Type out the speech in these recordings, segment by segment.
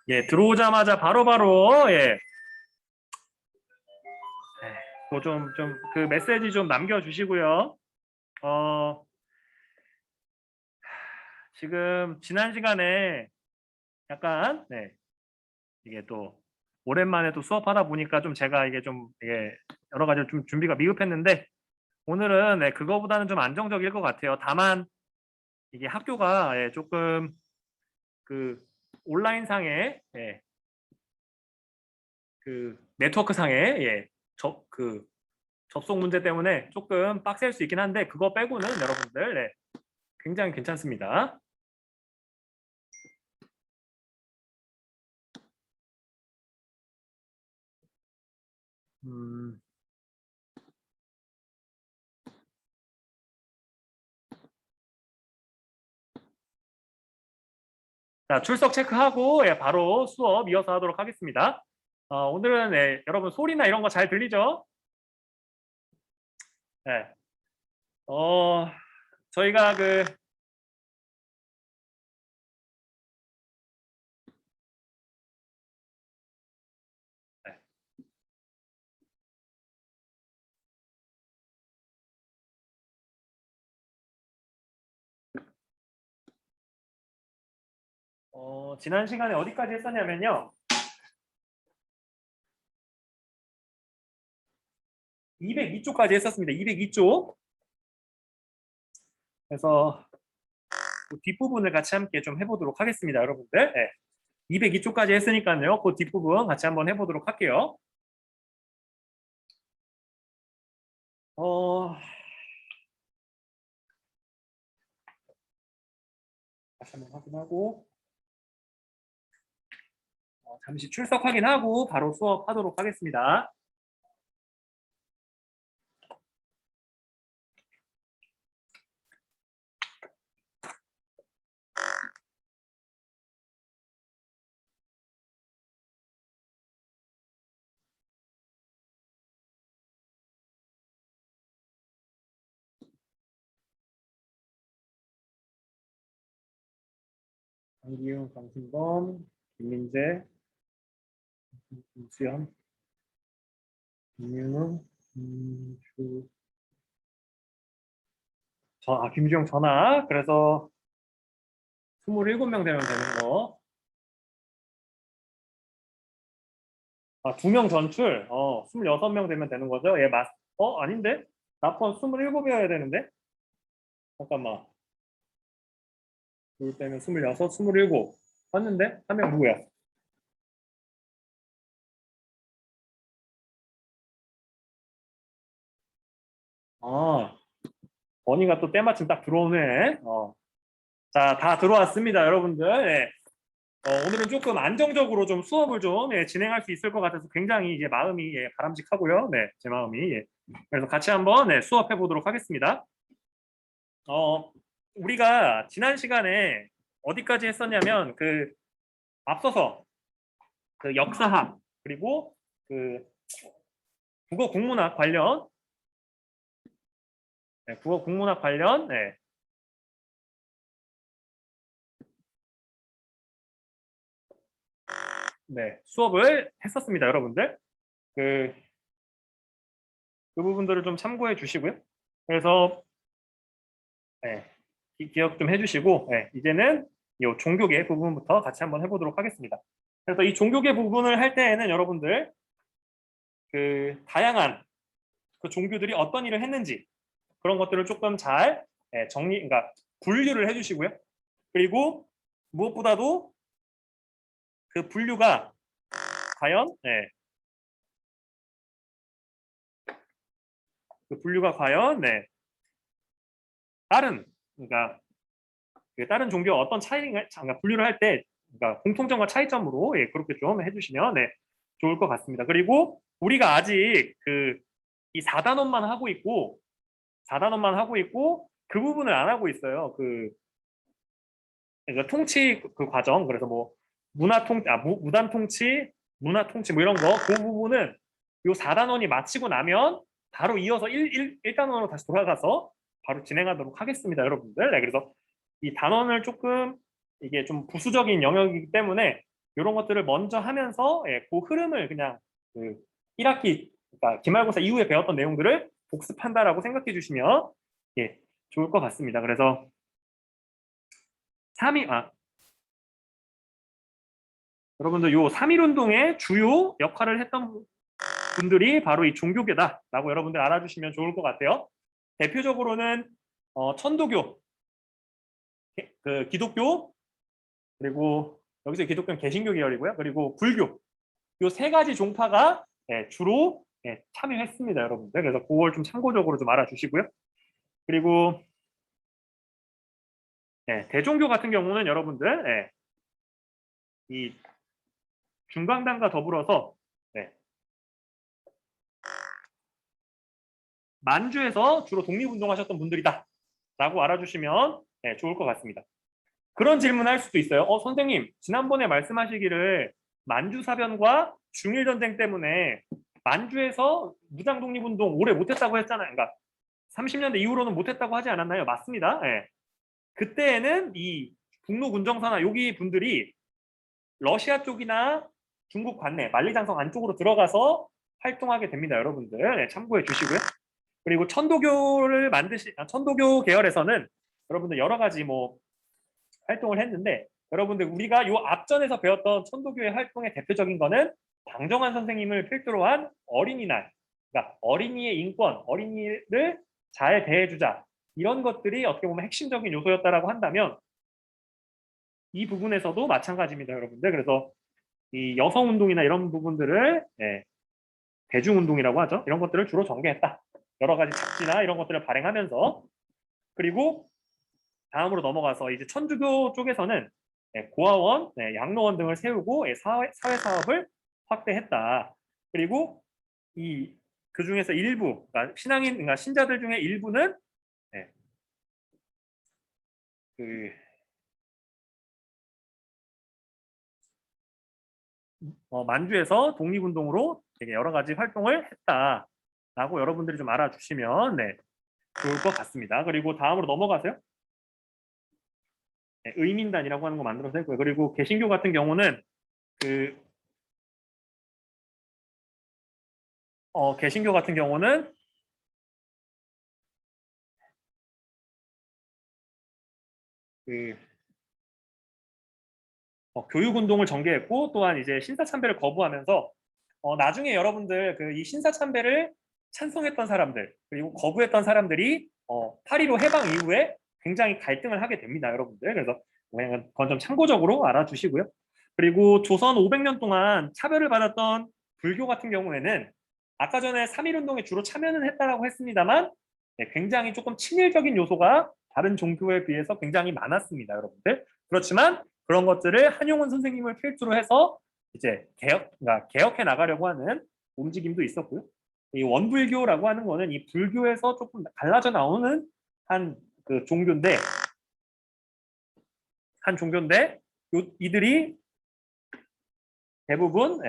예, 들어오자마자 바로바로 예, 그 메시지 좀 남겨주시고요. 지금 지난 시간에 약간 네, 이게 또 오랜만에 또 수업하다 보니까 좀 제가 이게 좀 이게 여러 가지 좀 준비가 미흡했는데 오늘은 네, 그거보다는 좀 안정적일 것 같아요. 다만 이게 학교가 예, 조금 그 온라인 상에 예, 그 네트워크 상에 예, 그 접속 문제 때문에 조금 빡셀 수 있긴 한데 그거 빼고는 여러분들 네, 굉장히 괜찮습니다. 음, 자, 출석 체크하고 예, 바로 수업 이어서 하도록 하겠습니다. 오늘은 예, 여러분 소리나 이런 거 잘 들리죠? 네. 저희가 네. 지난 시간에 어디까지 했었냐면요. 202쪽까지 했었습니다. 202쪽. 그래서 그 뒷부분을 같이 함께 좀 해보도록 하겠습니다, 여러분들. 네. 202쪽까지 했으니까요. 그 뒷부분 같이 한번 해보도록 할게요. 다시 한번 확인하고 잠시 출석 확인하고 바로 수업하도록 하겠습니다. 강기훈, 강승범, 김민재, 김수현, 김윤우, 김주영 전화. 그래서 27명 되면 되는 거. 2명 전출. 26명 되면 되는 거죠? 예, 아닌데? 나폰 27이어야 되는데? 잠깐만. 둘 빼면 26, 27. 맞는데? 한 명 누구야? 아, 버니가 또 때마침 딱 들어오네. 자, 다 들어왔습니다, 여러분들. 예. 오늘은 조금 안정적으로 좀 수업을 좀 예, 진행할 수 있을 것 같아서 굉장히 이제 마음이 예, 바람직하고요. 네, 제 마음이. 예. 그래서 같이 한번 네, 수업해 보도록 하겠습니다. 우리가 지난 시간에 어디까지 했었냐면 앞서서 그 역사학 그리고 그 국어 국문학 관련 네, 국어 국문학 관련 네, 네, 수업을 했었습니다, 여러분들. 그, 그 부분들을 좀 참고해 주시고요. 그래서 네, 기억 좀 해주시고 이제는 이 종교계 부분부터 같이 한번 해보도록 하겠습니다. 그래서 이 종교계 부분을 할 때에는 여러분들 다양한 그 종교들이 어떤 일을 했는지 그런 것들을 조금 잘 그러니까 분류를 해주시고요. 그리고 무엇보다도 그 분류가 과연 그 분류가 과연 다른 그러니까 다른 종교와 어떤 차이가 그러니까 분류를 할 때 그러니까 공통점과 차이점으로 그렇게 좀 해주시면 좋을 것 같습니다. 그리고 우리가 아직 이 4단원만 하고 있고 4단원만 하고 있고 그 부분을 안 하고 있어요. 그러니까 통치 그 과정 그래서 뭐 무단 통치, 문화 통치 뭐 이런 거 그 부분은 요 4단원이 마치고 나면 바로 이어서 1단원으로 다시 돌아가서 바로 진행하도록 하겠습니다, 여러분들. 네, 그래서 이 단원을 조금 이게 좀 부수적인 영역이기 때문에 이런 것들을 먼저 하면서 그 흐름을 그냥 그 1학기 그러니까 기말고사 이후에 배웠던 내용들을 복습한다라고 생각해 주시면 좋을 것 같습니다. 그래서 3일 여러분들 요 3.1 운동의 주요 역할을 했던 분들이 바로 이 종교계다라고 여러분들 알아주시면 좋을 것 같아요. 대표적으로는 천도교, 그 기독교, 그리고 여기서 기독교는 개신교 계열이고요. 그리고 불교 요 세 가지 종파가 주로 참여했습니다, 여러분들. 그래서 그걸 좀 참고적으로 좀 알아주시고요. 그리고 대종교 같은 경우는 여러분들 이 중광당과 더불어서 만주에서 주로 독립운동하셨던 분들이다 라고 알아주시면 좋을 것 같습니다. 그런 질문할 수도 있어요. 선생님 지난번에 말씀하시기를 만주사변과 중일전쟁 때문에 만주에서 무장독립운동 오래 못했다고 했잖아요. 그러니까 30년대 이후로는 못했다고 하지 않았나요? 맞습니다. 그때에는 이 북로군정사나 여기 분들이 러시아 쪽이나 중국 관내 만리장성 안쪽으로 들어가서 활동하게 됩니다. 여러분들 참고해 주시고요. 그리고 천도교 계열에서는 여러분들 여러 가지 뭐 활동을 했는데 여러분들 우리가 요 앞전에서 배웠던 천도교의 활동의 대표적인 거는 방정환 선생님을 필두로 한 어린이날, 그러니까 어린이의 인권, 어린이를 잘 대해주자 이런 것들이 어떻게 보면 핵심적인 요소였다라고 한다면 이 부분에서도 마찬가지입니다, 여러분들. 그래서 이 여성운동이나 이런 부분들을 대중운동이라고 하죠. 이런 것들을 주로 전개했다. 여러 가지 잡지나 이런 것들을 발행하면서 그리고 다음으로 넘어가서 이제 천주교 쪽에서는 고아원, 양로원 등을 세우고 사회 사업을 확대했다. 그리고 그 중에서 일부, 그러니까 그러니까 신자들 중에 일부는 만주에서 독립운동으로 되게 여러 가지 활동을 했다라고 여러분들이 좀 알아주시면 좋을 것 같습니다. 그리고 다음으로 넘어가세요. 의민단이라고 하는 거 만들어서 했고요. 그리고 개신교 같은 경우는 개신교 같은 경우는 교육운동을 전개했고 또한 이제 신사참배를 거부하면서 나중에 여러분들 이 신사참배를 찬성했던 사람들 그리고 거부했던 사람들이 8.15 해방 이후에 굉장히 갈등을 하게 됩니다, 여러분들. 그래서 그건 좀 참고적으로 알아주시고요. 그리고 조선 500년 동안 차별을 받았던 불교 같은 경우에는 아까 전에 3.1 운동에 주로 참여는 했다라고 했습니다만 굉장히 조금 친일적인 요소가 다른 종교에 비해서 굉장히 많았습니다, 여러분들. 그렇지만 그런 것들을 한용운 선생님을 필두로 해서 이제 그러니까 개혁해 나가려고 하는 움직임도 있었고요. 이 원불교라고 하는 거는 이 불교에서 조금 갈라져 나오는 한 종교인데 이들이 대부분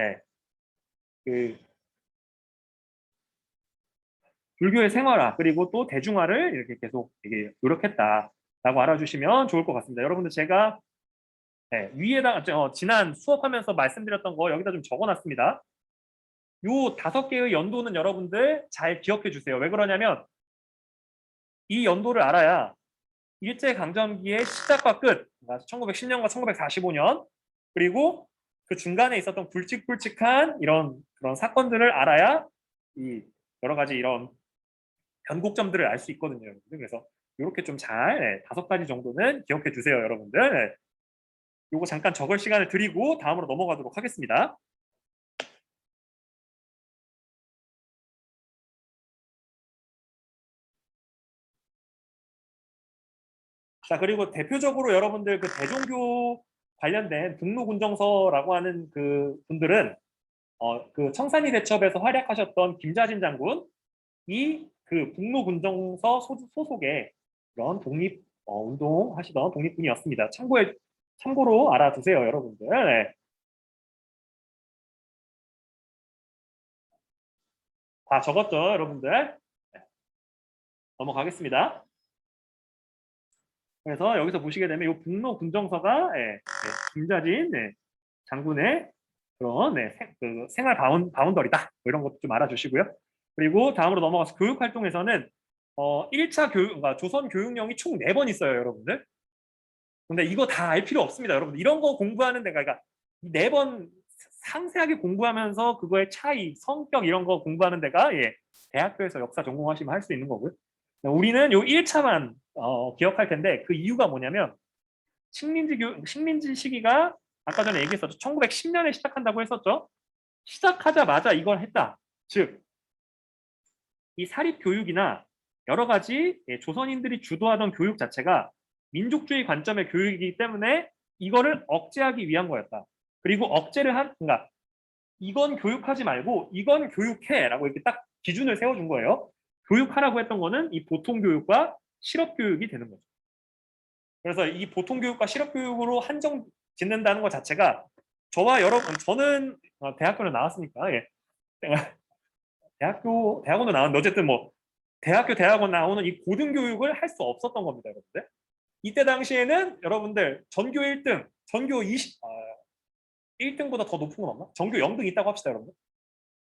불교의 생활화 그리고 또 대중화를 이렇게 계속 노력했다라고 알아주시면 좋을 것 같습니다. 여러분들 제가 위에다가 지난 수업하면서 말씀드렸던 거 여기다 좀 적어놨습니다. 요 5개의 연도는 여러분들 잘 기억해 주세요. 왜 그러냐면 이 연도를 알아야 일제강점기의 시작과 끝, 1910년과 1945년 그리고 그 중간에 있었던 굵직굵직한 그런 사건들을 알아야 이 여러 가지 이런 변곡점들을 알 수 있거든요. 그래서 이렇게 좀 잘 5가지 정도는 기억해 주세요, 여러분들. 요거 잠깐 적을 시간을 드리고 다음으로 넘어가도록 하겠습니다. 자, 그리고 대표적으로 여러분들 그 대종교 관련된 북로군정서라고 하는 그 분들은 그 청산리 대첩에서 활약하셨던 김자진 장군 그 북로군정서 소속의 그런 독립 운동 하시던 독립군이었습니다. 참고로 알아두세요, 여러분들. 다 적었죠, 여러분들? 넘어가겠습니다. 그래서 여기서 보시게 되면 이 북로 군정서가 김자진 장군의 그런 그 생활 바운더리다. 뭐 이런 것도 좀 알아주시고요. 그리고 다음으로 넘어가서 교육 활동에서는 1차 교육, 그러니까 조선 교육령이 총 4번 있어요, 여러분들. 근데 이거 다 알 필요 없습니다, 여러분들. 이런 거 공부하는 데가 그러니까 4번 상세하게 공부하면서 그거의 차이, 성격 이런 거 공부하는 데가 대학교에서 역사 전공하시면 할 수 있는 거고요. 우리는 요 1차만 기억할 텐데 그 이유가 뭐냐면 식민지 시기가 아까 전에 얘기했었죠. 1910년에 시작한다고 했었죠. 시작하자마자 이걸 했다. 즉, 이 사립교육이나 여러 가지 조선인들이 주도하던 교육 자체가 민족주의 관점의 교육이기 때문에 이거를 억제하기 위한 거였다. 그리고 억제를 그러니까 이건 교육하지 말고 이건 교육해라고 이렇게 딱 기준을 세워준 거예요. 교육하라고 했던 거는 이 보통교육과 실업교육이 되는 거죠. 그래서 이 보통교육과 실업교육으로 한정 짓는다는 것 자체가 저와 여러분, 저는 대학교를 나왔으니까 대학원도 나왔는데 어쨌든 뭐 대학원 나오는 이 고등교육을 할 수 없었던 겁니다, 여러분들. 이때 당시에는 여러분들 전교 1등, 전교 1등보다 더 높은 건 없나? 전교 0등 있다고 합시다, 여러분들.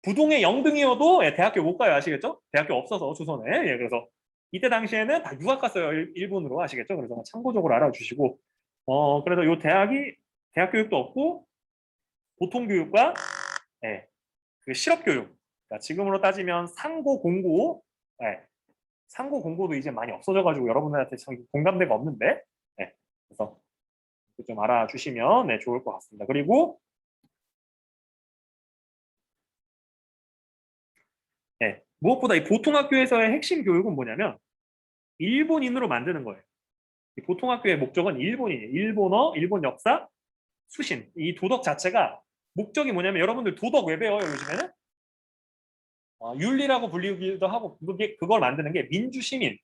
부동의 0등이어도 대학교 못 가요, 아시겠죠? 대학교 없어서 조선에. 그래서 이때 당시에는 다 유학 갔어요, 일본으로. 아시겠죠? 그래서 참고적으로 알아주시고 그래서 요 대학 교육도 없고 보통교육과 그 실업교육, 그러니까 지금으로 따지면 상고 공고, 상고 공고도 이제 많이 없어져가지고 여러분들한테 공감대가 없는데, 그래서 좀 알아주시면 좋을 것 같습니다. 그리고 무엇보다 이 보통학교에서의 핵심 교육은 뭐냐면 일본인으로 만드는 거예요. 이 보통학교의 목적은 일본인이에요. 일본어, 일본 역사, 수신. 이 도덕 자체가 목적이 뭐냐면 여러분들 도덕 왜 배워요, 요즘에는? 윤리라고 불리기도 하고 그걸 만드는 게 민주시민,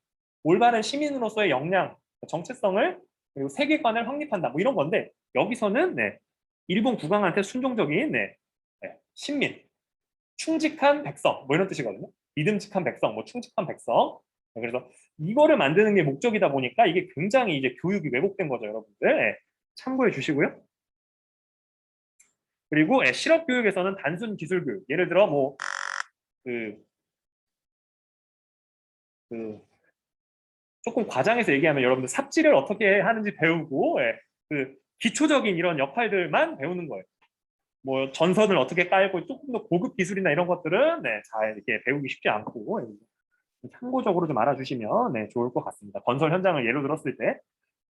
올바른 시민으로서의 역량, 정체성을 그리고 세계관을 확립한다. 뭐 이런 건데 여기서는 일본 국왕한테 순종적인 신민, 충직한 백성 뭐 이런 뜻이거든요. 믿음직한 백성, 뭐 충직한 백성. 그래서 이거를 만드는 게 목적이다 보니까 이게 굉장히 이제 교육이 왜곡된 거죠, 여러분들. 참고해 주시고요. 그리고 실업 교육에서는 단순 기술 교육, 예를 들어 뭐 그 조금 과장해서 얘기하면 여러분들 삽질을 어떻게 하는지 배우고 그 기초적인 이런 역할들만 배우는 거예요. 뭐 전선을 어떻게 깔고 조금 더 고급 기술이나 이런 것들은 잘 이렇게 배우기 쉽지 않고 참고적으로 좀 알아주시면 좋을 것 같습니다. 건설 현장을 예로 들었을 때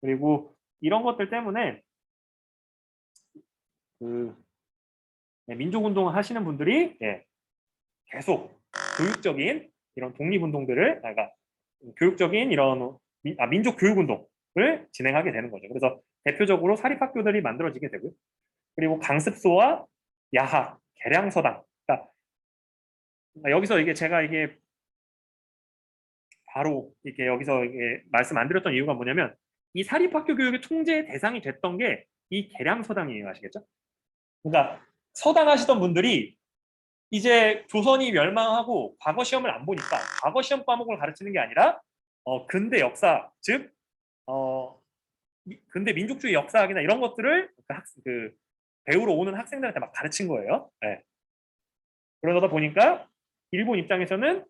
그리고 이런 것들 때문에 그 민족운동을 하시는 분들이 계속 교육적인 이런 독립운동들을 그러니까 교육적인 이런 민족교육운동을 진행하게 되는 거죠. 그래서 대표적으로 사립학교들이 만들어지게 되고요. 그리고 강습소와 야학, 계량서당. 그러니까 여기서 이게 제가 이게 바로 이렇게 여기서 이게 말씀 안 드렸던 이유가 뭐냐면 이 사립학교 교육의 통제 대상이 됐던 게 이 계량서당이에요. 아시겠죠? 그러니까 서당 하시던 분들이 이제 조선이 멸망하고 과거 시험을 안 보니까 과거 시험 과목을 가르치는 게 아니라 근대 역사, 즉 근대 민족주의 역사학이나 이런 것들을 배우러 오는 학생들한테 막 가르친 거예요. 그러다 보니까 일본 입장에서는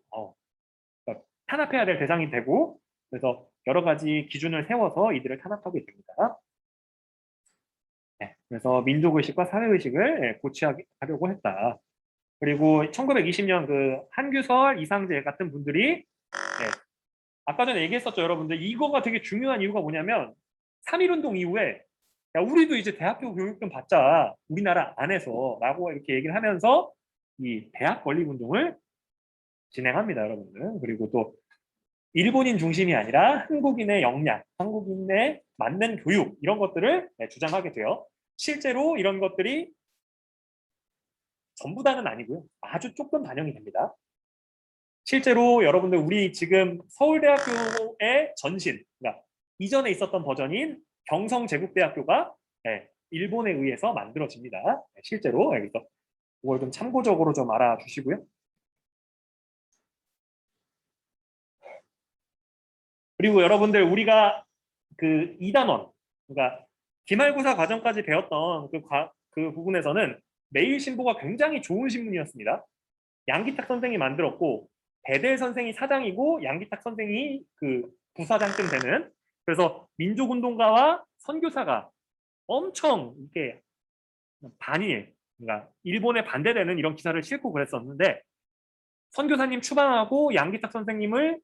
그러니까 탄압해야 될 대상이 되고 그래서 여러 가지 기준을 세워서 이들을 탄압하게 됩니다. 그래서 민족의식과 사회의식을 고취하려고 했다. 그리고 1920년 그 한규설, 이상재 같은 분들이 아까 전에 얘기했었죠, 여러분들. 이거가 되게 중요한 이유가 뭐냐면 3.1운동 이후에 야, 우리도 이제 대학교 교육 좀 받자. 우리나라 안에서 라고 이렇게 얘기를 하면서 이 대학 건립운동을 진행합니다, 여러분들. 그리고 또 일본인 중심이 아니라 한국인의 역량, 한국인의 맞는 교육 이런 것들을 주장하게 돼요. 실제로 이런 것들이 전부 다는 아니고요. 아주 조금 반영이 됩니다. 실제로 여러분들 우리 지금 서울대학교의 전신, 그러니까 이전에 있었던 버전인 경성제국대학교가 일본에 의해서 만들어집니다. 실제로 그래서 그걸 좀 참고적으로 좀 알아주시고요. 그리고 여러분들 우리가 그 2단원, 그러니까 기말고사 과정까지 배웠던 그 부분에서는 매일신보가 굉장히 좋은 신문이었습니다. 양기탁 선생이 만들었고 배대 선생이 사장이고 양기탁 선생이 그 부사장쯤 되는, 그래서 민족운동가와 선교사가 엄청 이렇게 반일, 그러니까 일본에 반대되는 이런 기사를 싣고 그랬었는데 선교사님 추방하고 양기탁 선생님을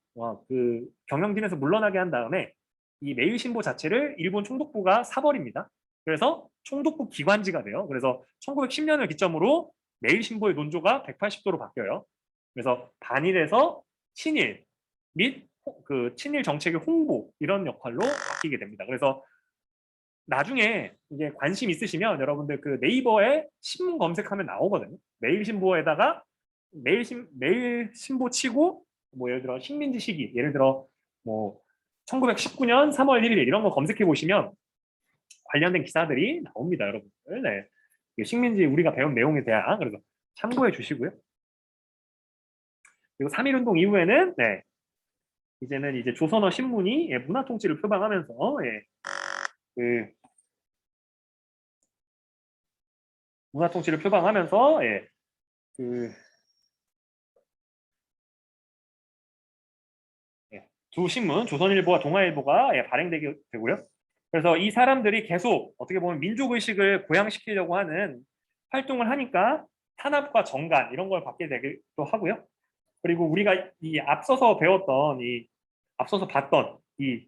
그 경영진에서 물러나게 한 다음에 이 매일신보 자체를 일본 총독부가 사버립니다. 그래서 총독부 기관지가 돼요. 그래서 1910년을 기점으로 매일신보의 논조가 180도로 바뀌어요. 그래서 반일에서 친일 및 그 친일 정책의 홍보 이런 역할로 바뀌게 됩니다. 그래서 나중에 이제 관심 있으시면 여러분들 그 네이버에 신문 검색하면 나오거든요. 매일신보에다가 매일신보 치고 뭐 예를 들어 식민지 시기, 예를 들어 뭐 1919년 3월 1일 이런 거 검색해 보시면 관련된 기사들이 나옵니다, 여러분들. 네. 식민지 우리가 배운 내용에 대한, 그래서 참고해 주시고요. 그리고 3.1운동 이후에는 네, 이제는 이제 조선어 신문이 문화 통치를 표방하면서 그 문화 통치를 표방하면서 그 두 신문, 조선일보와 동아일보가 발행되게 되고요. 그래서 이 사람들이 계속 어떻게 보면 민족의식을 고양시키려고 하는 활동을 하니까 탄압과 정간 이런 걸 받게 되기도 하고요. 그리고 우리가 이 앞서서 배웠던 앞서서 봤던 이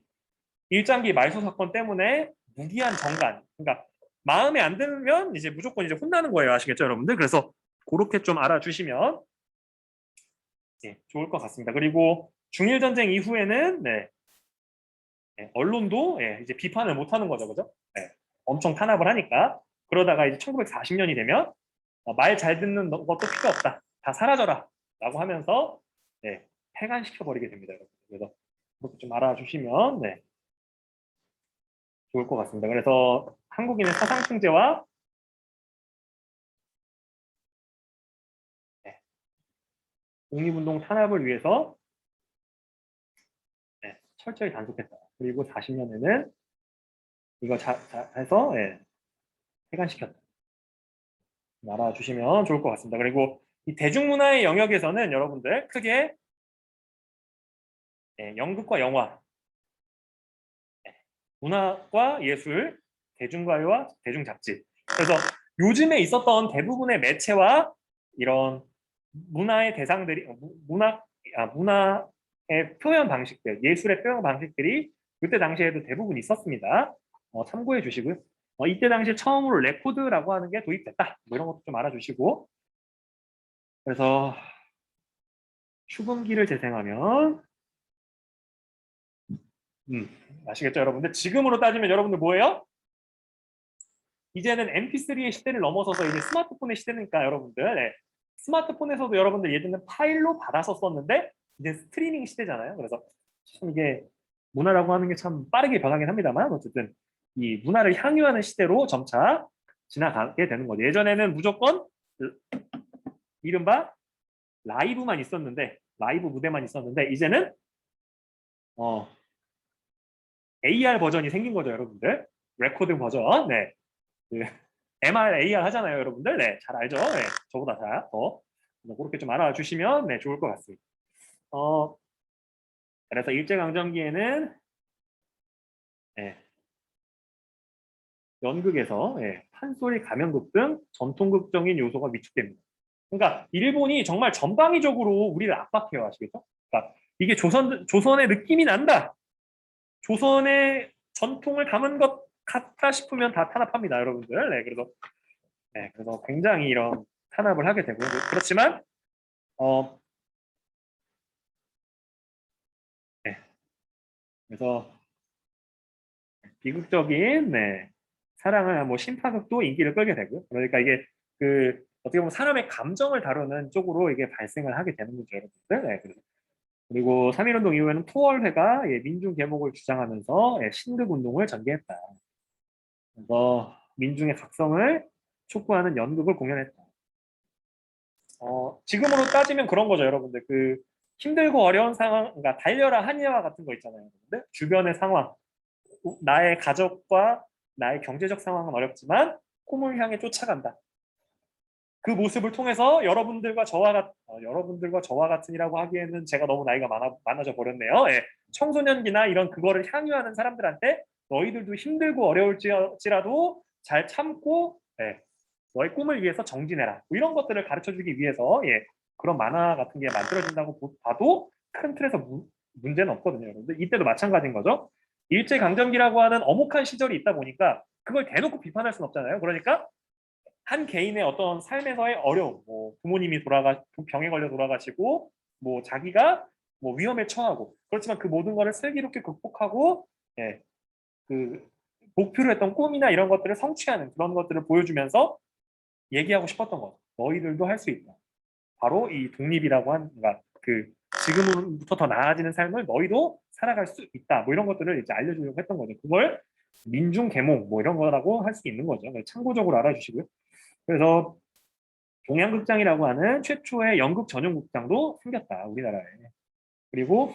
일장기 말소 사건 때문에 무기한 정간, 그러니까 마음에 안 들면 이제 무조건 이제 혼나는 거예요. 아시겠죠, 여러분들? 그래서 그렇게 좀 알아주시면 좋을 것 같습니다. 그리고 중일 전쟁 이후에는 언론도 이제 비판을 못 하는 거죠, 그죠? 엄청 탄압을 하니까. 그러다가 이제 1940년이 되면 말 잘 듣는 것도 필요 없다, 다 사라져라 라고 하면서 폐간시켜 버리게 됩니다, 여러분. 그래서 그렇게 좀 알아주시면 좋을 것 같습니다. 그래서 한국인의 사상 통제와 독립운동 탄압을 위해서 철저히 단속했다. 그리고 40년에는 이거 해서 폐간시켰다. 알아주시면 좋을 것 같습니다. 그리고 이 대중문화의 영역에서는 여러분들 크게 연극과 영화, 문화과 예술, 대중가요와 대중잡지. 그래서 요즘에 있었던 대부분의 매체와 이런 문화의 대상들이 문화의 표현 방식들, 예술의 표현 방식들이 그때 당시에도 대부분 있었습니다. 참고해 주시고요. 이때 당시에 처음으로 레코드라고 하는 게 도입됐다. 뭐 이런 것도 좀 알아주시고. 그래서 추금기를 재생하면 아시겠죠, 여러분들? 지금으로 따지면 여러분들 뭐예요? 이제는 MP3의 시대를 넘어서서 이제 스마트폰의 시대니까 여러분들 스마트폰에서도 여러분들 예전에 파일로 받아서 썼는데 이제 스트리밍 시대잖아요. 그래서 참 이게 문화라고 하는 게 참 빠르게 변하긴 합니다만 어쨌든 이 문화를 향유하는 시대로 점차 지나가게 되는 거죠. 예전에는 무조건 이른바 라이브만 있었는데, 라이브 무대만 있었는데 이제는 AR 버전이 생긴 거죠, 여러분들. 레코드 버전. 그 MR, AR 하잖아요, 여러분들. 잘 알죠? 저보다 더 그렇게 좀 알아주시면 좋을 것 같습니다. 그래서 일제강점기에는 연극에서 판소리, 가면극 등 전통극적인 요소가 위축됩니다. 그러니까 일본이 정말 전방위적으로 우리를 압박해요, 아시겠죠? 그러니까 이게 조선의 느낌이 난다, 조선의 전통을 담은 것 같다 싶으면 다 탄압합니다, 여러분들. 그래서 굉장히 이런 탄압을 하게 되고, 그렇지만 그래서 비극적인 사랑을 뭐 심파극도 인기를 끌게 되고요. 그러니까 이게 그 어떻게 보면 사람의 감정을 다루는 쪽으로 이게 발생을 하게 되는 거죠, 여러분들. 그리고 3.1운동 이후에는 토월회가 민중 계몽을 주장하면서 신극 운동을 전개했다. 그래서 민중의 각성을 촉구하는 연극을 공연했다. 지금으로 따지면 그런 거죠, 여러분들. 그 힘들고 어려운 상황, 그러니까 달려라 한예와 같은 거 있잖아요, 여러분들. 주변의 상황, 나의 가족과 나의 경제적 상황은 어렵지만 꿈을 향해 쫓아간다. 그 모습을 통해서 여러분들과 저와 같은이라고 하기에는 제가 너무 나이가 많아져 버렸네요. 예. 청소년기나 이런 그거를 향유하는 사람들한테 너희들도 힘들고 어려울지라도 잘 참고 예. 너의 꿈을 위해서 정진해라. 뭐 이런 것들을 가르쳐주기 위해서 예. 그런 만화 같은 게 만들어진다고 봐도 큰 틀에서 문제는 없거든요. 여러분들 이때도 마찬가지인 거죠. 일제강점기라고 하는 엄혹한 시절이 있다 보니까 그걸 대놓고 비판할 수는 없잖아요. 그러니까 한 개인의 어떤 삶에서의 어려움, 뭐 부모님이 병에 걸려 돌아가시고, 뭐 자기가 뭐 위험에 처하고, 그렇지만 그 모든 것을 슬기롭게 극복하고, 예, 그 목표로 했던 꿈이나 이런 것들을 성취하는 그런 것들을 보여주면서 얘기하고 싶었던 거죠. 너희들도 할 수 있다. 바로 이 독립이라고 하는 그 지금부터 더 나아지는 삶을 너희도 살아갈 수 있다. 뭐 이런 것들을 이제 알려주려고 했던 거죠. 그걸 민중 계몽 뭐 이런 거라고 할 수 있는 거죠. 참고적으로 알아주시고요. 그래서 동양극장이라고 하는 최초의 연극 전용 극장도 생겼다, 우리나라에. 그리고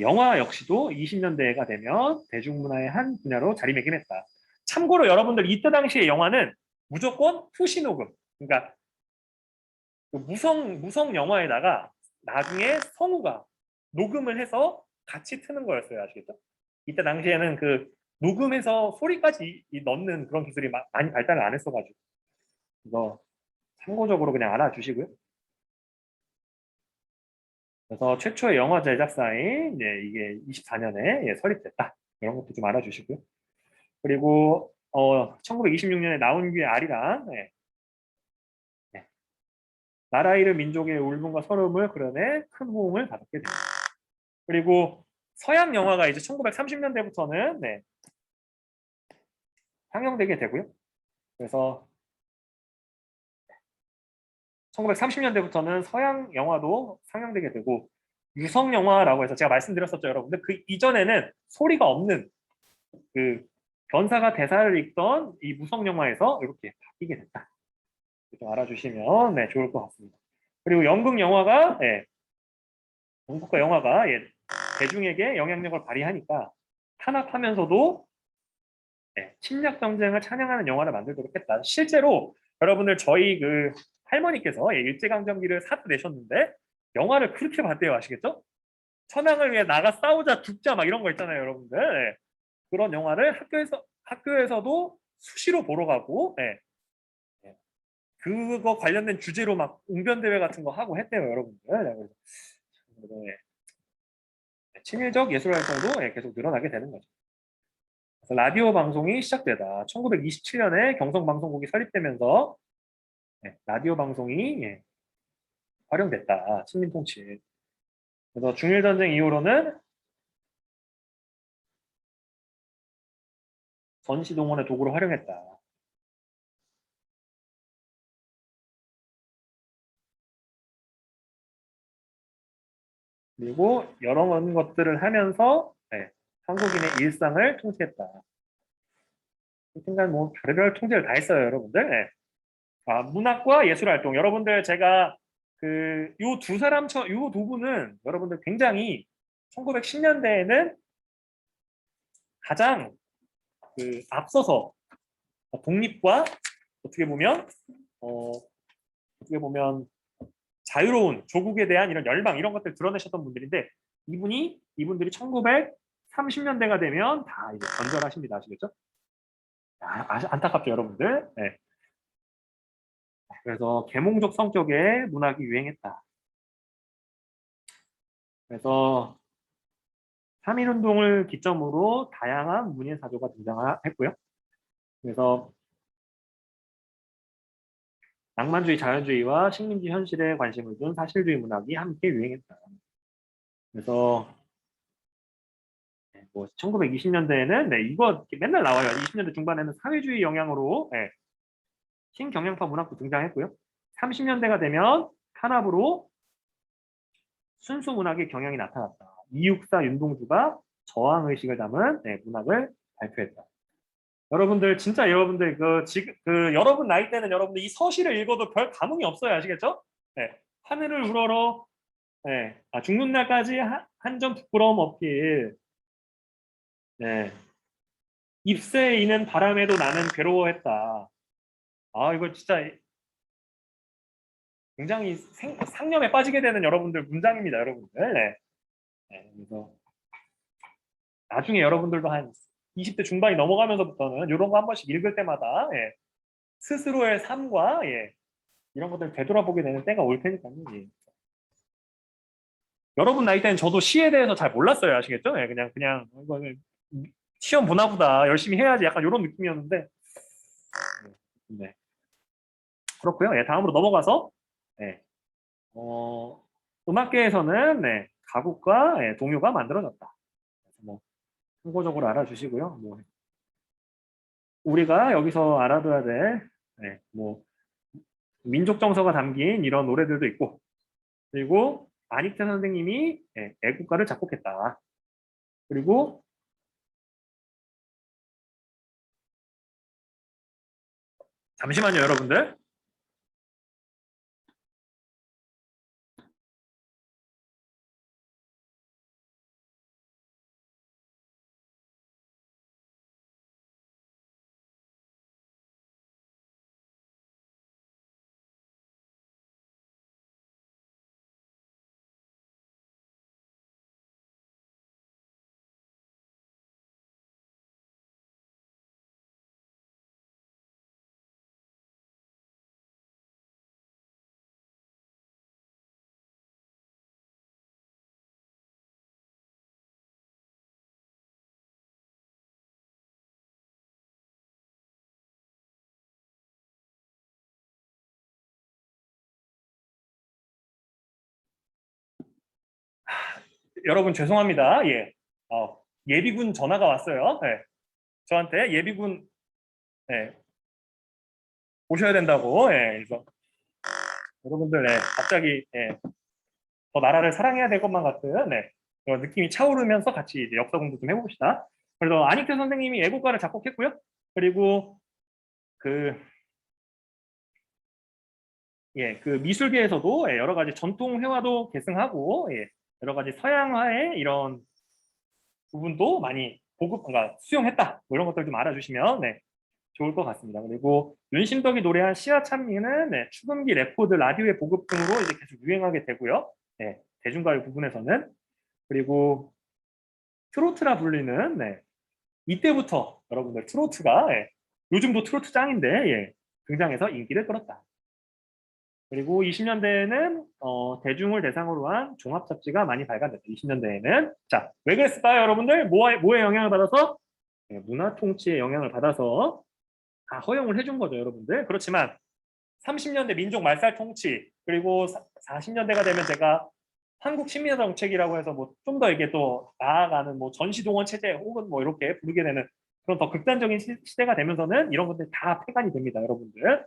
영화 역시도 20년대가 되면 대중문화의 한 분야로 자리매김했다. 참고로 여러분들 이때 당시의 영화는 무조건 후시 녹음. 그러니까 그 무성 영화에다가 나중에 성우가 녹음을 해서 같이 트는 거였어요. 아시겠죠? 이때 당시에는 그 녹음해서 소리까지 넣는 그런 기술이 많이 발달을 안 했어가지고 이거 참고적으로 그냥 알아주시고요. 그래서 최초의 영화 제작사인 이게 24년에 설립됐다. 이런 것도 좀 알아주시고요. 그리고 1926년에 나온귀의 아리랑 나라 잃은 민족의 울분과 서름을 그려내 큰 호응을 받았게 됩니다. 그리고 서양 영화가 이제 1930년대부터는 상영되게 되고요. 그래서 1930년대부터는 서양 영화도 상영되게 되고 유성 영화라고 해서 제가 말씀드렸었죠, 여러분들. 그 이전에는 소리가 없는 그 변사가 대사를 읽던 이 무성 영화에서 이렇게 바뀌게 됐다. 좀 알아주시면 좋을 것 같습니다. 그리고 연극 영화가 영국과 영화가 대중에게 영향력을 발휘하니까 탄압하면서도 침략 전쟁을 찬양하는 영화를 만들도록 했다. 실제로 여러분들 저희 그 할머니께서 일제강점기를 사도 내셨는데 영화를 그렇게 봤대요. 아시겠죠? 천황을 위해 나가 싸우자 죽자 막 이런 거 있잖아요, 여러분들. 그런 영화를 학교에서도 수시로 보러 가고 그거 관련된 주제로 막 웅변 대회 같은 거 하고 했대요, 여러분들. 친일적 예술 활동도 계속 늘어나게 되는 거죠. 그래서 라디오 방송이 시작되다. 1927년에 경성방송국이 설립되면서 라디오 방송이 활용됐다. 식민 통치. 그래서 중일 전쟁 이후로는 전시동원의 도구로 활용했다. 그리고 여러 것들을 하면서 한국인의 일상을 통치했다. 순간 뭐 별의별 통제를 다 했어요, 여러분들. 문학과 예술 활동. 여러분들 제가 그 요 두 분은 여러분들 굉장히 1910년대에는 가장 그 앞서서 독립과 어떻게 보면 어, 어떻게 보면 자유로운 조국에 대한 이런 열망 이런 것들 드러내셨던 분들인데 이분들이 1930년대가 되면 다 이제 전절하십니다. 아시겠죠? 안타깝죠, 여러분들. 그래서 계몽적 성격의 문학이 유행했다. 그래서 3.1운동을 기점으로 다양한 문예 사조가 등장했고요. 그래서 낭만주의, 자연주의와 식민지 현실에 관심을 둔 사실주의 문학이 함께 유행했다. 그래서 뭐 1920년대에는 이거 맨날 나와요. 20년대 중반에는 사회주의 영향으로 신경향파 문학도 등장했고요. 30년대가 되면 탄압으로 순수 문학의 경향이 나타났다. 이육사 윤동주가 저항의식을 담은 문학을 발표했다. 여러분들 진짜 여러분들 지금 여러분 나이 때는 여러분들 이 서시를 읽어도 별 감흥이 없어요. 아시겠죠? 하늘을 우러러 죽는 날까지 한 점 부끄러움 없길 잎새에 이는 바람에도 나는 괴로워했다. 아, 이거 진짜 굉장히 상념에 빠지게 되는 여러분들 문장입니다, 여러분들. 네. 네, 그래서 나중에 여러분들도 한 20대 중반이 넘어가면서부터는 이런 거 한 번씩 읽을 때마다 예, 스스로의 삶과 예, 이런 것들 되돌아보게 되는 때가 올 테니까요. 예. 여러분 나이 때는 저도 시에 대해서 잘 몰랐어요, 아시겠죠? 예, 그냥 이거는 시험 보나 보다 열심히 해야지 약간 이런 느낌이었는데 네. 그렇고요. 예, 다음으로 넘어가서 예, 음악계에서는 네, 가곡과 예, 동요가 만들어졌다. 그래서 뭐 참고적으로 알아주시고요. 뭐 우리가 여기서 알아둬야 될 네, 뭐 민족 정서가 담긴 이런 노래들도 있고 그리고 안익태 선생님이 예, 애국가를 작곡했다. 그리고 잠시만요, 여러분들. 여러분 죄송합니다. 예. 예비군 전화가 왔어요. 예. 저한테 예비군 예, 오셔야 된다고. 예. 그래서 여러분들 예, 갑자기 예, 더 나라를 사랑해야 될 것만 같은 네, 그런 느낌이 차오르면서 같이 이제 역사 공부 좀 해봅시다. 그래서 안익태 선생님이 애국가를 작곡했고요. 그리고 그, 예, 그 미술계에서도 예, 여러 가지 전통 회화도 계승하고 예, 여러 가지 서양화의 이런 부분도 많이 그러니까 수용했다. 뭐 이런 것들 좀 알아주시면 네, 좋을 것 같습니다. 그리고 윤심덕이 노래한 시와 찬미는 네, 축음기, 레코드, 라디오의 보급 등으로 이제 계속 유행하게 되고요. 네, 대중가요 부분에서는 그리고 트로트라 불리는 네, 이때부터 여러분들 트로트가 예, 요즘도 트로트 짱인데 예, 등장해서 인기를 끌었다. 그리고 20년대에는 대중을 대상으로 한 종합 잡지가 많이 발간됐다. 20년대에는 자, 왜 그랬을까요, 여러분들? 뭐에 영향을 받아서? 예, 문화 통치의 영향을 받아서 다 허용을 해준 거죠, 여러분들. 그렇지만 30년대 민족 말살 통치 그리고 40년대가 되면 제가 한국 식민지 정책이라고 해서 뭐 좀 더 이게 또 나아가는 뭐 전시동원 체제 혹은 뭐 이렇게 부르게 되는 그런 더 극단적인 시대가 되면서는 이런 것들이 다 폐간이 됩니다, 여러분들.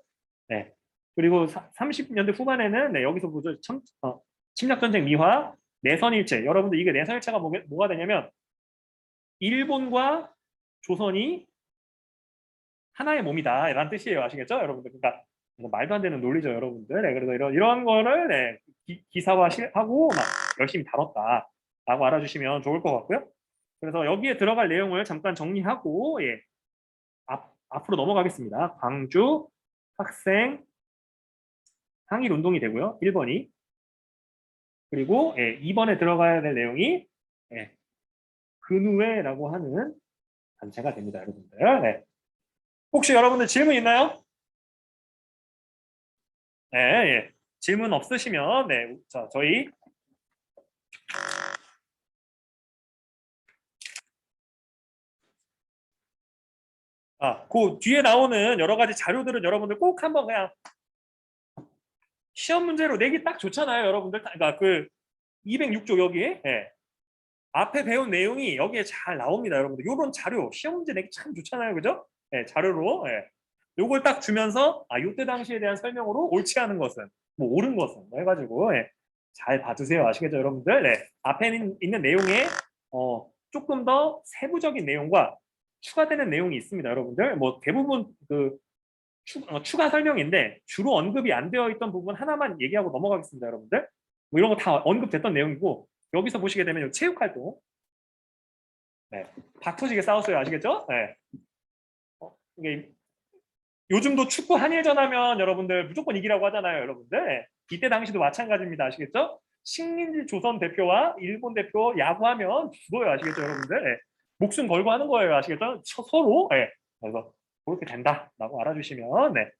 네. 그리고 30년대 후반에는 네, 여기서 보죠. 침략전쟁 미화, 내선일체. 여러분들 이게 내선일체가 뭐가 되냐면 일본과 조선이 하나의 몸이다 라는 뜻이에요. 아시겠죠? 여러분들. 그러니까 말도 안 되는 논리죠, 여러분들. 네, 그래서 이런 거를 네, 기사화하고 막 열심히 다뤘다라고 알아주시면 좋을 것 같고요. 그래서 여기에 들어갈 내용을 잠깐 정리하고 예, 앞으로 넘어가겠습니다. 광주 학생 항일 운동이 되고요. 1번이. 그리고 예, 2번에 들어가야 될 내용이 예, 근우회라고 하는 단체가 됩니다, 여러분들. 네. 혹시 여러분들 질문 있나요? 네, 예. 질문 없으시면 네, 자, 저희 그 뒤에 나오는 여러 가지 자료들은 여러분들 꼭 한번 그냥 시험 문제로 내기 딱 좋잖아요, 여러분들. 그러니까 그 206조 여기에 예. 앞에 배운 내용이 여기에 잘 나옵니다, 여러분들. 이런 자료 시험 문제 내기 참 좋잖아요, 그죠? 예, 자료로 예. 요걸 딱 주면서 요때 당시에 대한 설명으로 옳지 않은 것은 뭐 옳은 것은 뭐 해가지고 예. 잘 봐두세요, 아시겠죠, 여러분들? 네. 앞에 있는 내용에 조금 더 세부적인 내용과 추가되는 내용이 있습니다, 여러분들. 뭐 대부분 그 추가 설명인데 주로 언급이 안 되어 있던 부분 하나만 얘기하고 넘어가겠습니다, 여러분들. 뭐 이런 거 다 언급됐던 내용이고 여기서 보시게 되면 체육활동 네. 박 터지게 싸웠어요, 아시겠죠? 네. 이게 요즘도 축구 한일전 하면 여러분들 무조건 이기라고 하잖아요, 여러분들. 이때 당시도 마찬가지입니다. 아시겠죠? 식민지 조선 대표와 일본 대표 야구하면 죽어요. 아시겠죠, 여러분들? 예. 목숨 걸고 하는 거예요. 아시겠죠? 서로. 예. 그래서 그렇게 된다라고 알아주시면 네,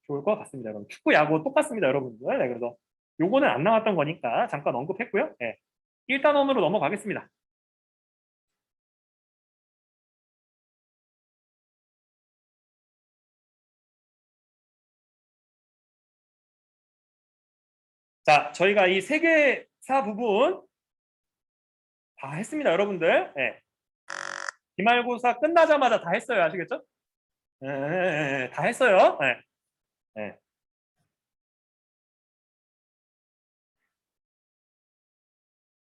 좋을 것 같습니다. 여러분. 축구, 야구 똑같습니다, 여러분들. 네, 그래서 요거는 안 나왔던 거니까 잠깐 언급했고요. 네. 1단원으로 넘어가겠습니다. 자, 저희가 이 세계사 부분 다 했습니다, 여러분들. 네. 기말고사 끝나자마자 다 했어요. 아시겠죠? 네, 다 했어요. 네. 네.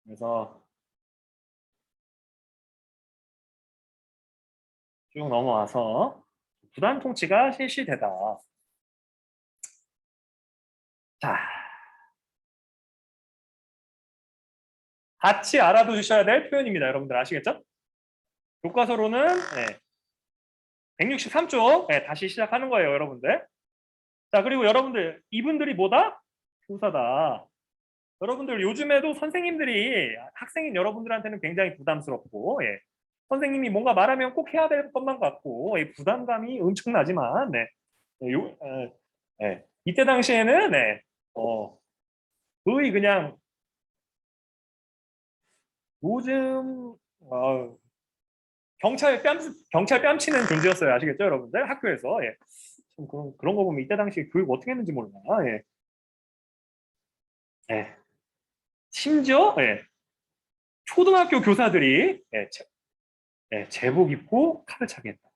그래서 쭉 넘어와서 부단 통치가 실시되다. 자, 같이 알아두셔야 될 표현입니다. 여러분들 아시겠죠? 교과서로는 네, 163쪽 네, 다시 시작하는 거예요, 여러분들. 자, 그리고 여러분들 이분들이 뭐다? 교사다. 여러분들 요즘에도 선생님들이 학생인 여러분들한테는 굉장히 부담스럽고 예. 선생님이 뭔가 말하면 꼭 해야 될 것만 같고 예, 부담감이 엄청나지만 네. 이때 당시에는 네. 거의 그냥 요즘 경찰 뺨치는 존재였어요. 아시겠죠, 여러분들? 학교에서 예. 참 그런 거 보면 이때 당시 교육 어떻게 했는지 몰라. 예. 예. 심지어 예. 초등학교 교사들이 예, 제복 입고 칼을 차게 했다.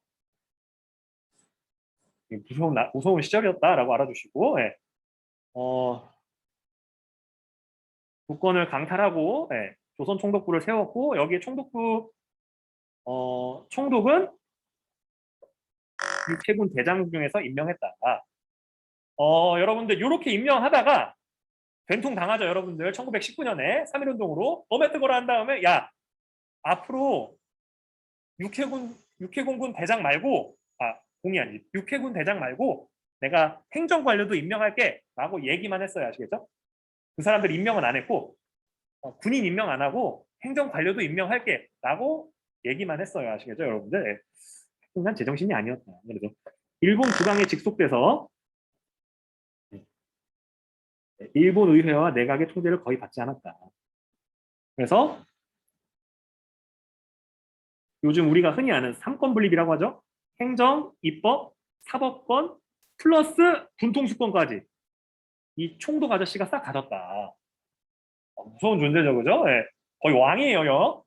무서운 시절이었다라고 알아주시고 예. 어, 국권을 강탈하고 예, 조선 총독부를 세웠고 여기에 총독부 총독은 육해군 대장 중에서 임명했다. 여러분들 이렇게 임명하다가 된통 당하죠. 여러분들 1919년에 3.1운동으로 범에 뜨거라 한 다음에 야 앞으로 육해공군 대장 말고 공이 아니지 육해군 대장 말고 내가 행정관료도 임명할게 라고 얘기만 했어요. 아시겠죠? 그 사람들 임명은 안 했고 군인 임명 안 하고 행정관료도 임명할게 라고 얘기만 했어요. 아시겠죠? 여러분들 순간 제정신이 아니었다. 그래서 일본 국왕에 직속돼서 일본 의회와 내각의 통제를 거의 받지 않았다. 그래서 요즘 우리가 흔히 아는 삼권 분립이라고 하죠. 행정, 입법, 사법권 플러스 군통수권까지 이 총독 아저씨가 싹 가졌다. 무서운 존재죠, 그죠? 예. 거의 왕이에요,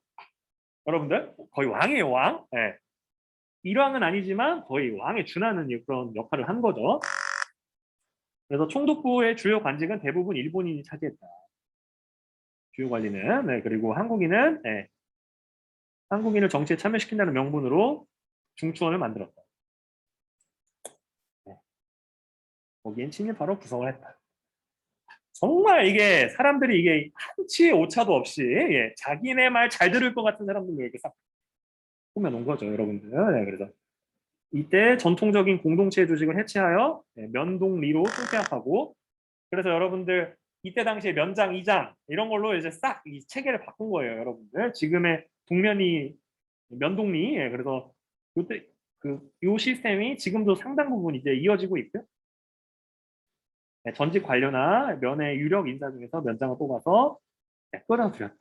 여러분들. 거의 왕이에요, 왕. 예. 일왕은 아니지만 거의 왕에 준하는 그런 역할을 한 거죠. 그래서 총독부의 주요 관직은 대부분 일본인이 차지했다. 주요 관리는. 네, 그리고 한국인은 한국인을 정치에 참여시킨다는 명분으로 중추원을 만들었다. 네. 거기엔 친일파로 구성을 했다. 정말 이게 사람들이 이게 한치의 오차도 없이 자기네 말 잘 들을 것 같은 사람들로 이렇게 싹 꾸며놓은 거죠, 여러분들. 네, 그래서 이때 전통적인 공동체 조직을 해체하여 면동리로 총폐합하고 그래서 여러분들 이때 당시에 면장, 이장 이런 걸로 이제 싹 이 체계를 바꾼 거예요, 여러분들. 지금의 동면이 면동리 그래서 요때 요 시스템이 지금도 상당 부분 이제 이어지고 있고요. 전직 관료나 면의 유력 인사 중에서 면장을 뽑아서 끌어들였다.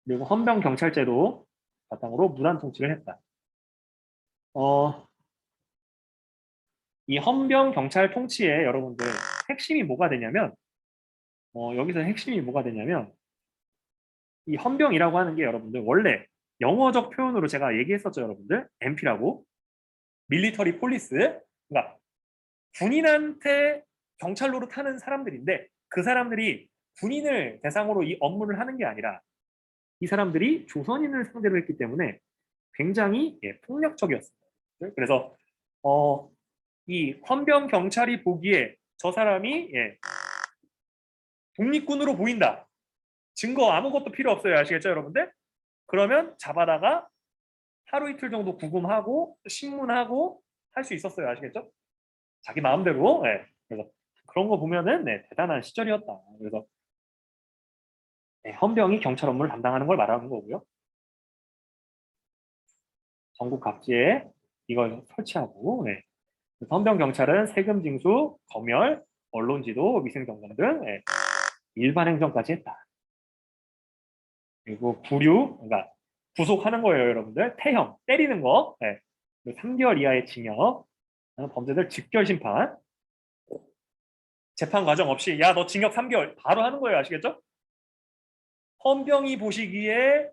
그리고 헌병 경찰제도 바탕으로 무단 통치를 했다. 이 헌병 경찰 통치의 여러분들 핵심이 뭐가 되냐면 여기서 핵심이 뭐가 되냐면 이 헌병이라고 하는 게 여러분들 원래 영어적 표현으로 제가 얘기했었죠, 여러분들. MP라고. 밀리터리 폴리스. 그러니까 군인한테 경찰 노릇하는 사람들인데 그 사람들이 군인을 대상으로 이 업무를 하는 게 아니라 이 사람들이 조선인을 상대로 했기 때문에 굉장히 폭력적이었습니다. 그래서 이 헌병 경찰이 보기에 저 사람이 독립군으로 보인다. 증거 아무것도 필요 없어요. 아시겠죠, 여러분들? 그러면 잡아다가 하루 이틀 정도 구금하고 신문하고 할 수 있었어요. 아시겠죠? 자기 마음대로. 네. 그래서 그런 거 보면은 네, 대단한 시절이었다. 그래서 네, 헌병이 경찰 업무를 담당하는 걸 말하는 거고요. 전국 각지에 이걸 설치하고 네. 헌병 경찰은 세금 징수, 검열, 언론 지도, 위생 점검 등 네, 일반 행정까지 했다. 그리고 구류, 그러니까 구속하는 거예요, 여러분들. 태형, 때리는 거. 네. 3개월 이하의 징역, 범죄들 직결 심판, 재판 과정 없이 야, 너 징역 3개월 바로 하는 거예요, 아시겠죠? 헌병이 보시기에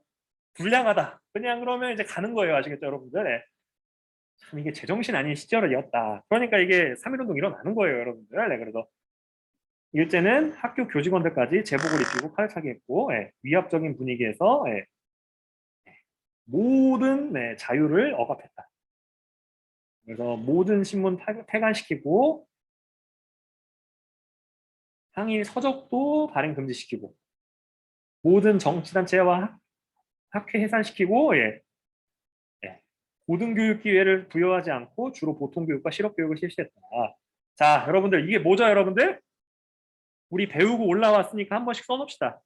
불량하다. 그냥 그러면 이제 가는 거예요, 아시겠죠, 여러분들? 네. 참 이게 제정신 아닌 시절이었다. 그러니까 이게 3.1운동 일어나는 거예요, 여러분들. 네, 그래서 일제는 학교 교직원들까지 제복을 입히고 칼차게 했고 예, 위압적인 분위기에서 예, 모든 네, 자유를 억압했다. 그래서 모든 신문 폐간시키고 항일 서적도 발행 금지시키고 모든 정치단체와 학회 해산시키고 예, 예, 고등교육 기회를 부여하지 않고 주로 보통교육과 실업교육을 실시했다. 자, 여러분들 이게 뭐죠, 여러분들? 우리 배우고 올라왔으니까 한 번씩 써놓읍시다.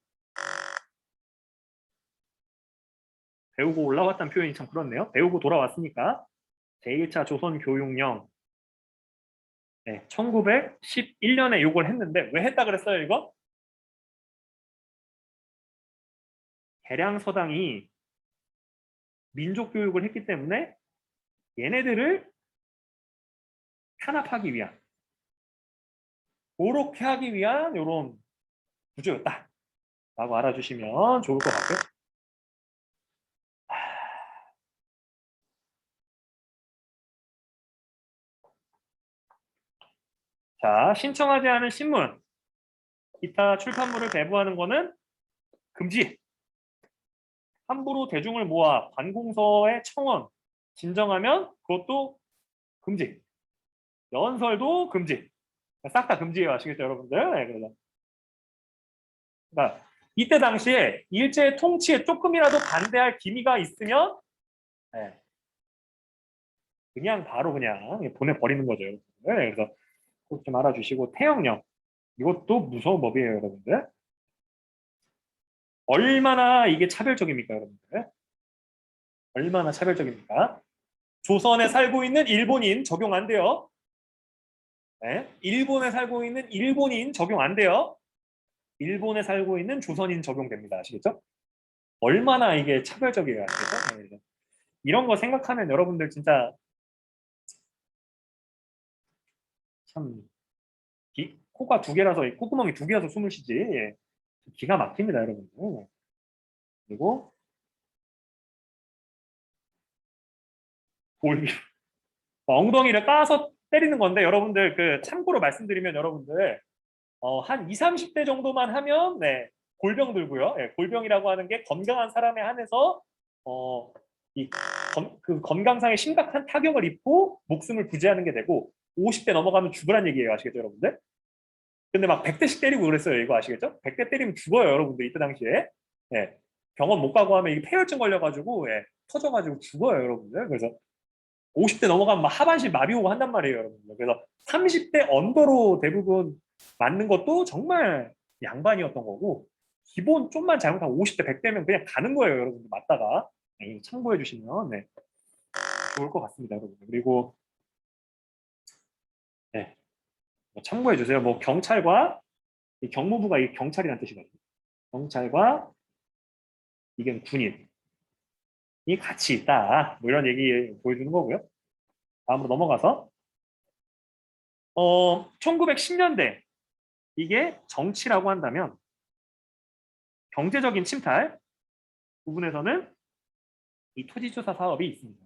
배우고 올라왔다는 표현이 참 그렇네요. 배우고 돌아왔으니까 제1차 조선교육령 네, 1911년에 요걸 했는데 왜 했다 그랬어요, 이거? 개량서당이 민족교육을 했기 때문에 얘네들을 탄압하기 위한 그렇게 하기 위한 이런 구조였다 라고 알아주시면 좋을 것 같고요. 자, 신청하지 않은 신문, 기타 출판물을 배부하는 거는 금지. 함부로 대중을 모아 관공서에 청원, 진정하면 그것도 금지. 연설도 금지. 싹 다 금지예요. 아시겠죠, 여러분들? 네, 그래서. 그러니까 이때 당시에 일제 통치에 조금이라도 반대할 기미가 있으면 네, 그냥 바로 그냥 보내버리는 거죠. 네, 그래서 꼭 좀 알아주시고 태형령 이것도 무서운 법이에요, 여러분들. 얼마나 이게 차별적입니까, 여러분들? 얼마나 차별적입니까? 조선에 살고 있는 일본인 적용 안 돼요. 네, 일본에 살고 있는 일본인 적용 안 돼요. 일본에 살고 있는 조선인 적용됩니다. 아시겠죠? 얼마나 이게 차별적이에요, 아시겠죠? 네, 그래서 이런 거 생각하면 여러분들 진짜 참 코가 두 개라서 콧구멍이 두 개라서 숨을 쉬지 예. 기가 막힙니다, 여러분들. 그리고 골 엉덩이를 까서 때리는 건데 여러분들 그 참고로 말씀드리면 여러분들 한 20, 30대 정도만 하면 네, 골병 들고요. 예, 골병이라고 하는 게 건강한 사람에 한해서 그 건강상의 심각한 타격을 입고 목숨을 부지하는 게 되고 50대 넘어가면 죽으란 얘기예요. 아시겠죠, 여러분들? 근데 막 100대씩 때리고 그랬어요. 이거 아시겠죠? 100대 때리면 죽어요, 여러분들. 이때 당시에. 예. 병원 못 가고 하면 이 폐혈증 걸려가지고 예, 터져가지고 죽어요, 여러분들. 그래서 50대 넘어가면 막 하반신 마비 오고 한단 말이에요, 여러분들. 그래서 30대 언더로 대부분 맞는 것도 정말 양반이었던 거고 기본 좀만 잘못하면 50대 100대면 그냥 가는 거예요, 여러분들. 맞다가. 네, 참고해 주시면 네, 좋을 것 같습니다, 여러분들. 그리고 네, 뭐 참고해 주세요. 뭐 경찰과 이 경무부가 이 경찰이라는 뜻이거든요. 경찰과 이게 군인이 같이 있다. 뭐 이런 얘기 보여주는 거고요. 다음으로 넘어가서 1910년대 이게 정치라고 한다면 경제적인 침탈 부분에서는 이 토지조사 사업이 있습니다.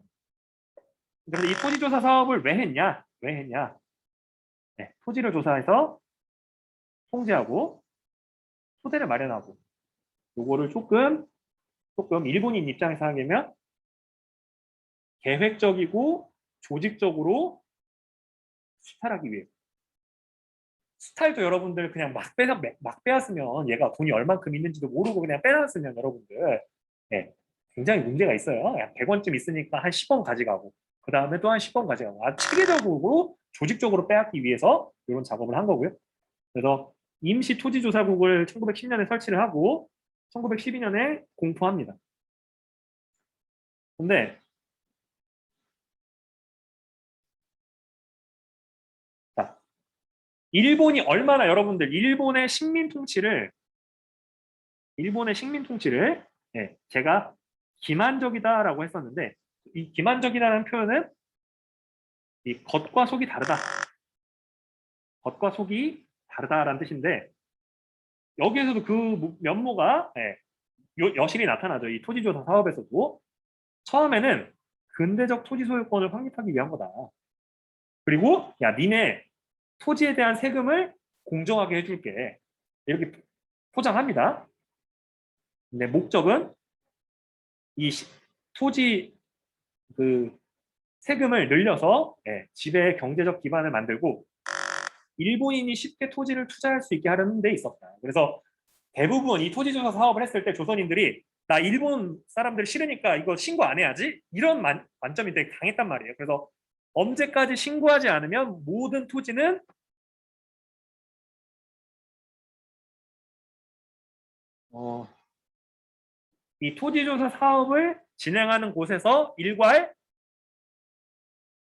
그래서 이 토지조사 사업을 왜 했냐? 왜 했냐? 네, 토지를 조사해서 통제하고 토대를 마련하고 요거를 조금 일본인 입장에서 하면 계획적이고 조직적으로 수탈하기 위해 스타일도 여러분들 그냥 막 빼앗으면 얘가 돈이 얼만큼 있는지도 모르고 그냥 빼놨으면 여러분들 네, 굉장히 문제가 있어요. 100원쯤 있으니까 한 10원 가져가고 그 다음에 또 한 10원 가져가고 체계적으로 조직적으로 빼앗기 위해서 이런 작업을 한 거고요. 그래서 임시 토지조사국을 1910년에 설치를 하고 1912년에 공포합니다. 근데 자, 일본이 얼마나 여러분들 일본의 식민 통치를 제가 기만적이다라고 했었는데 이 기만적이라는 표현은 이 겉과 속이 다르다. 겉과 속이 다르다라는 뜻인데 여기에서도 그 면모가 여실히 나타나죠. 이 토지조사 사업에서도 처음에는 근대적 토지 소유권을 확립하기 위한 거다. 그리고 야 니네 토지에 대한 세금을 공정하게 해줄게. 이렇게 포장합니다. 근데 목적은 이 토지 그 세금을 늘려서 지배의 경제적 기반을 만들고 일본인이 쉽게 토지를 투자할 수 있게 하려는 데 있었다. 그래서 대부분 이 토지조사 사업을 했을 때 조선인들이 나 일본 사람들 싫으니까 이거 신고 안 해야지 이런 관점이 되게 강했단 말이에요. 그래서 언제까지 신고하지 않으면 모든 토지는 이 토지조사 사업을 진행하는 곳에서 일괄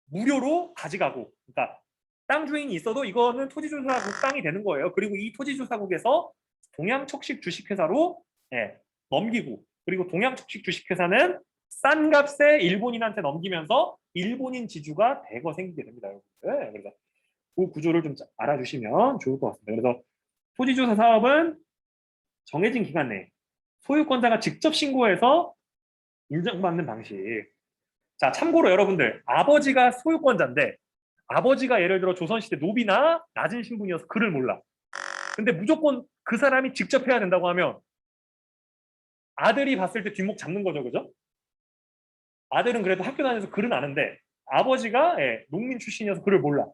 무료로 가져가고 그러니까 땅 주인이 있어도 이거는 토지조사국 땅이 되는 거예요. 그리고 이 토지조사국에서 동양척식 주식회사로 넘기고 그리고 동양척식 주식회사는 싼 값에 일본인한테 넘기면서 일본인 지주가 대거 생기게 됩니다. 여러분들. 그래서 그 구조를 좀 알아주시면 좋을 것 같습니다. 그래서 토지조사 사업은 정해진 기간 내에 소유권자가 직접 신고해서 인정받는 방식. 자, 참고로 여러분들 아버지가 소유권자인데 아버지가 예를 들어 조선시대 노비나 낮은 신분이어서 글을 몰라. 근데 무조건 그 사람이 직접 해야 된다고 하면 아들이 봤을 때 뒷목 잡는 거죠. 그죠? 아들은 그래도 학교 다녀서 글은 아는데 아버지가 농민 출신이어서 글을 몰라.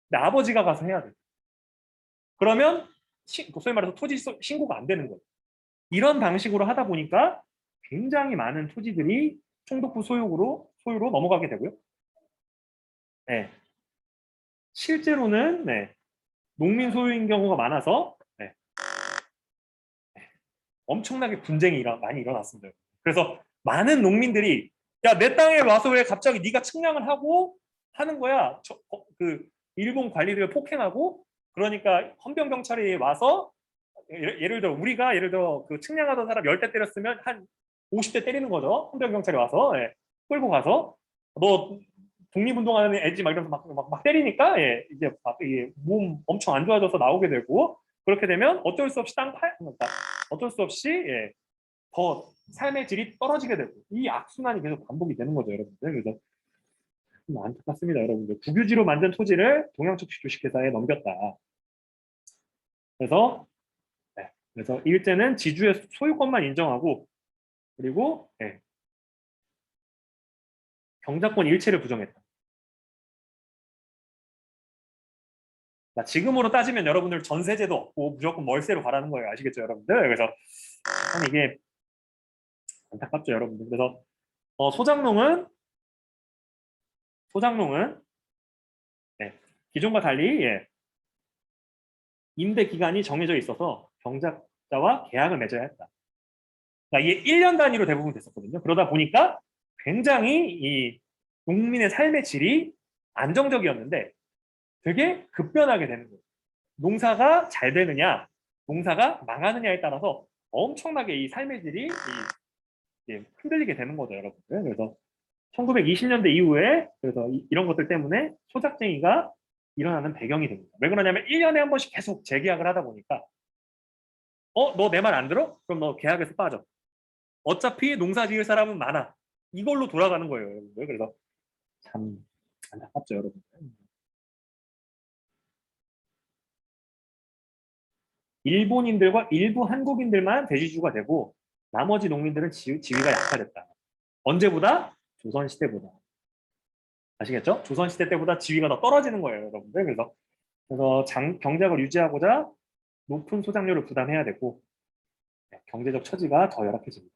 근데 아버지가 가서 해야 돼. 그러면 소위 말해서 토지 신고가 안 되는 거예요. 이런 방식으로 하다 보니까 굉장히 많은 토지들이 총독부 소유로 넘어가게 되고요. 네. 실제로는 농민 소유인 경우가 많아서 엄청나게 분쟁이 많이 일어났습니다. 그래서 많은 농민들이 야, 내 땅에 와서 왜 갑자기 네가 측량을 하고 하는 거야? 그 일본 관리를 폭행하고 그러니까 헌병 경찰이 와서 예를 들어 우리가 예를 들어 그 측량하던 사람 10대 때렸으면 한 50대 때리는 거죠. 헌병 경찰이 와서 끌고 가서 너 독립운동하는 애지 막 이러면서 막 때리니까 이제 막 몸 엄청 안 좋아져서 나오게 되고 그렇게 되면 어쩔 수 없이 그러니까 어쩔 수 없이 더 삶의 질이 떨어지게 되고 이 악순환이 계속 반복이 되는 거죠, 여러분들. 그래서 좀 안타깝습니다, 여러분들. 국유지로 만든 토지를 동양척식 주식회사에 넘겼다. 그래서 그래서 일제는 지주의 소유권만 인정하고 그리고 경작권 일체를 부정했다. 지금으로 따지면 여러분들 전세제도 없고 무조건 월세로 가라는 거예요. 아시겠죠, 여러분들? 그래서 참 이게 안타깝죠, 여러분들. 그래서 소장농은 기존과 달리 임대 기간이 정해져 있어서 경작자와 계약을 맺어야 했다. 그러니까 이게 1년 단위로 대부분 됐었거든요. 그러다 보니까 굉장히 이 농민의 삶의 질이 안정적이었는데 되게 급변하게 되는 거예요. 농사가 잘 되느냐, 농사가 망하느냐에 따라서 엄청나게 이 삶의 질이 흔들리게 되는 거죠, 여러분들. 그래서 1920년대 이후에 그래서 이런 것들 때문에 소작쟁이가 일어나는 배경이 됩니다. 왜 그러냐면 1년에 한 번씩 계속 재계약을 하다 보니까 너 내 말 안 들어? 그럼 너 계약에서 빠져. 어차피 농사 지을 사람은 많아. 이걸로 돌아가는 거예요, 여러분들. 그래서 참 안타깝죠, 여러분들. 일본인들과 일부 한국인들만 대지주가 되고 나머지 농민들은 지위가 약화됐다. 언제보다? 조선시대보다. 아시겠죠? 조선시대 때보다 지위가 더 떨어지는 거예요, 여러분들. 그래서 경작을 유지하고자 높은 소장료를 부담해야 되고 경제적 처지가 더 열악해집니다.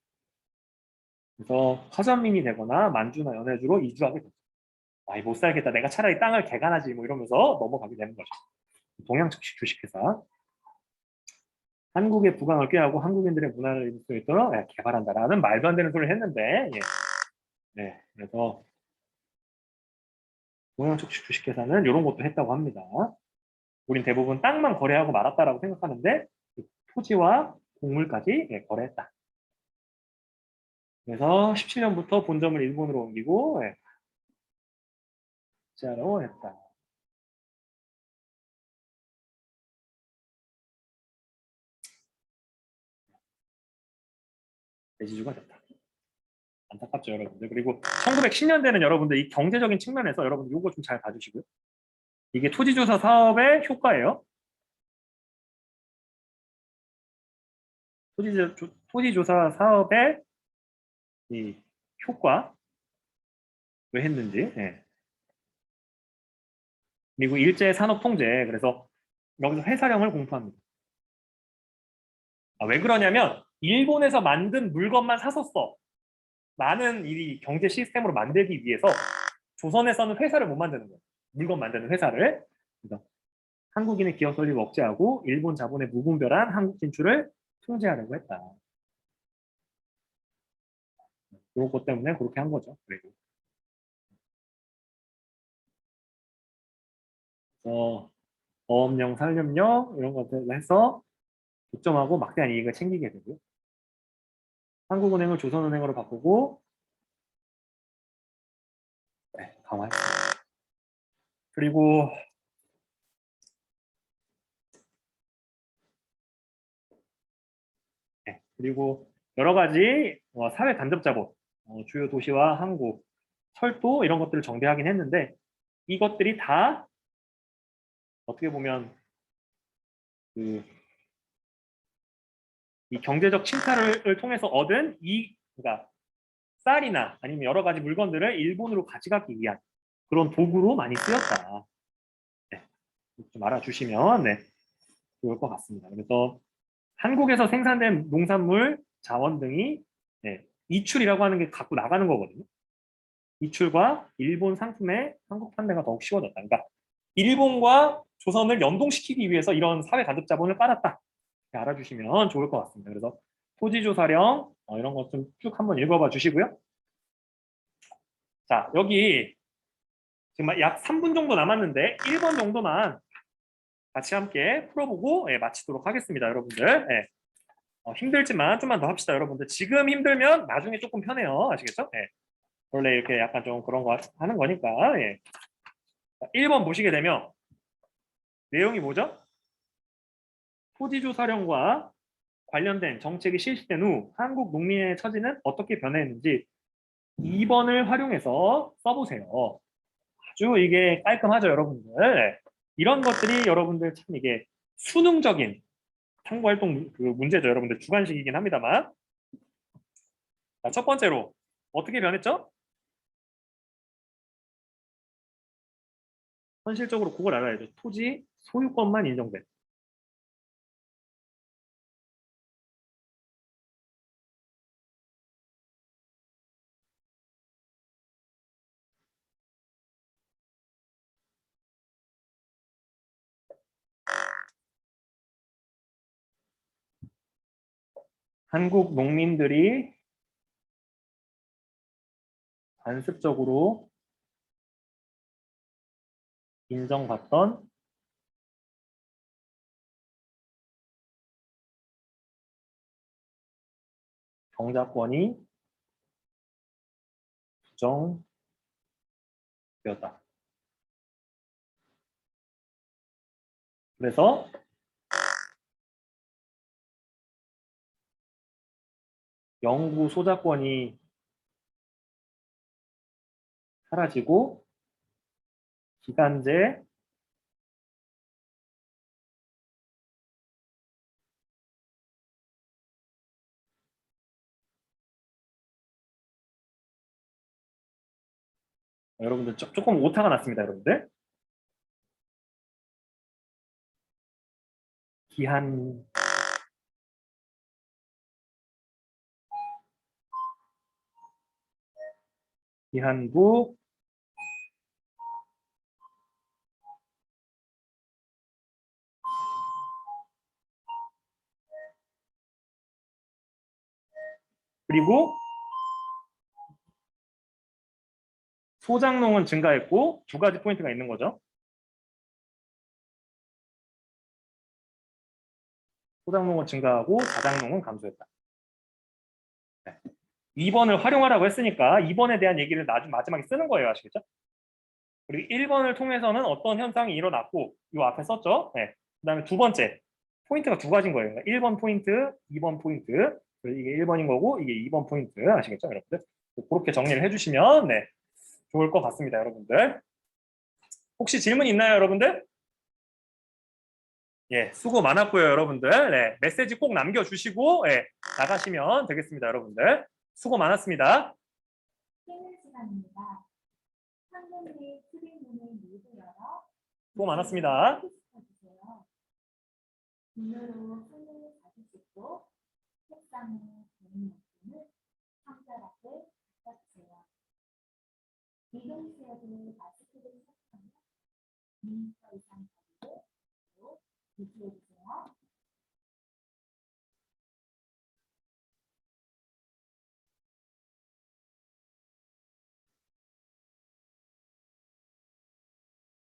그래서 화전민이 되거나 만주나 연해주로 이주하게 됐죠. 아이 못 살겠다. 내가 차라리 땅을 개간하지 뭐 이러면서 넘어가게 되는 거죠. 동양측식 주식회사. 한국의 부강을 꾀하고 한국인들의 문화를 입을 수 있도록 개발한다라는 말도 안 되는 소리를 했는데 예. 네, 그래서 동양측식 주식회사는 이런 것도 했다고 합니다. 우린 대부분 땅만 거래하고 말았다라고 생각하는데 그 토지와 곡물까지 거래했다. 그래서 17년부터 본점을 일본으로 옮기고 투자로 했다. 대지주가 됐다. 안타깝죠, 여러분들. 그리고 1910년대는 여러분들 이 경제적인 측면에서 여러분들 이거 좀 잘 봐주시고요. 이게 토지조사 사업의 효과예요. 토지조사 사업의 이 효과 왜 했는지. 예. 그리고 일제 산업 통제. 그래서 여기서 회사령을 공포합니다. 왜 그러냐면 일본에서 만든 물건만 샀었어. 나는 이 경제 시스템으로 만들기 위해서 조선에서는 회사를 못 만드는 거예요. 물건 만드는 회사를. 그래서 한국인의 기업 설립을 억제하고 일본 자본의 무분별한 한국 진출을 통제하려고 했다. 요거 때문에 그렇게 한 거죠. 그리고 어업령, 산림령 이런 것들을 해서 독점하고 막대한 이익을 챙기게 되고요. 한국은행을 조선은행으로 바꾸고 강화했습니다. 그리고 여러 가지 사회 간접자본, 주요 도시와 항구, 철도 이런 것들을 정비하긴 했는데 이것들이 다 어떻게 보면 그 이 경제적 침탈을 통해서 얻은 그러니까 쌀이나 아니면 여러 가지 물건들을 일본으로 가져가기 위한 그런 도구로 많이 쓰였다. 네, 좀 알아주시면 좋을 것 같습니다. 그래서 한국에서 생산된 농산물, 자원 등이 이출이라고 하는 게 갖고 나가는 거거든요. 이출과 일본 상품의 한국 판매가 더욱 쉬워졌다. 그러니까 일본과 조선을 연동시키기 위해서 이런 사회 간접 자본을 깔았다. 알아주시면 좋을 것 같습니다. 그래서 토지조사령 이런 것 좀 쭉 한번 읽어봐 주시고요. 자, 여기 지금 약 3분 정도 남았는데 1번 정도만 같이 함께 풀어보고 마치도록 하겠습니다, 여러분들. 힘들지만 좀만 더 합시다, 여러분들. 지금 힘들면 나중에 조금 편해요. 아시겠죠? 원래 이렇게 약간 좀 그런 거 하는 거니까. 1번 보시게 되면 내용이 뭐죠? 토지조사령과 관련된 정책이 실시된 후 한국 농민의 처지는 어떻게 변했는지 2번을 활용해서 써보세요. 아주 이게 깔끔하죠, 여러분들. 이런 것들이 여러분들 참 이게 수능적인 탐구활동 그 문제죠, 여러분들. 주관식이긴 합니다만. 자, 첫 번째로 어떻게 변했죠? 현실적으로 그걸 알아야죠. 토지 소유권만 인정돼. 한국 농민들이 관습적으로 인정받던 경작권이 부정되었다. 그래서 영구 소작권이 사라지고 기간제 여러분들 조금 오타가 났습니다, 여러분들. 기한 기한부 그리고 소장농은 증가했고 두 가지 포인트가 있는 거죠. 소장농은 증가하고 자장농은 감소했다. 네. 2번을 활용하라고 했으니까 2번에 대한 얘기를 마지막에 쓰는 거예요. 아시겠죠? 그리고 1번을 통해서는 어떤 현상이 일어났고 이 앞에 썼죠? 네. 그 다음에 두 번째 포인트가 두 가지인 거예요. 그러니까 1번 포인트, 2번 포인트. 그래서 이게 1번인 거고 이게 2번 포인트. 아시겠죠? 여러분들? 그렇게 정리를 해주시면 네, 좋을 것 같습니다. 여러분들. 혹시 질문 있나요? 여러분들? 예, 수고 많았고요. 여러분들. 네, 메시지 꼭 남겨주시고 예, 나가시면 되겠습니다. 여러분들. 수고 많았습니다. 쉬는 시간입니다. 창문 및 트림문을 모두 열어 수고 많았습니다. 주세요. 눈으로 손을 자주 씻고 책상에 놓는 물품을 상자 앞에 갖다 주세요. 이동시에도 마스크를 착용하며 2m 이상 거리를 유지해 주세요.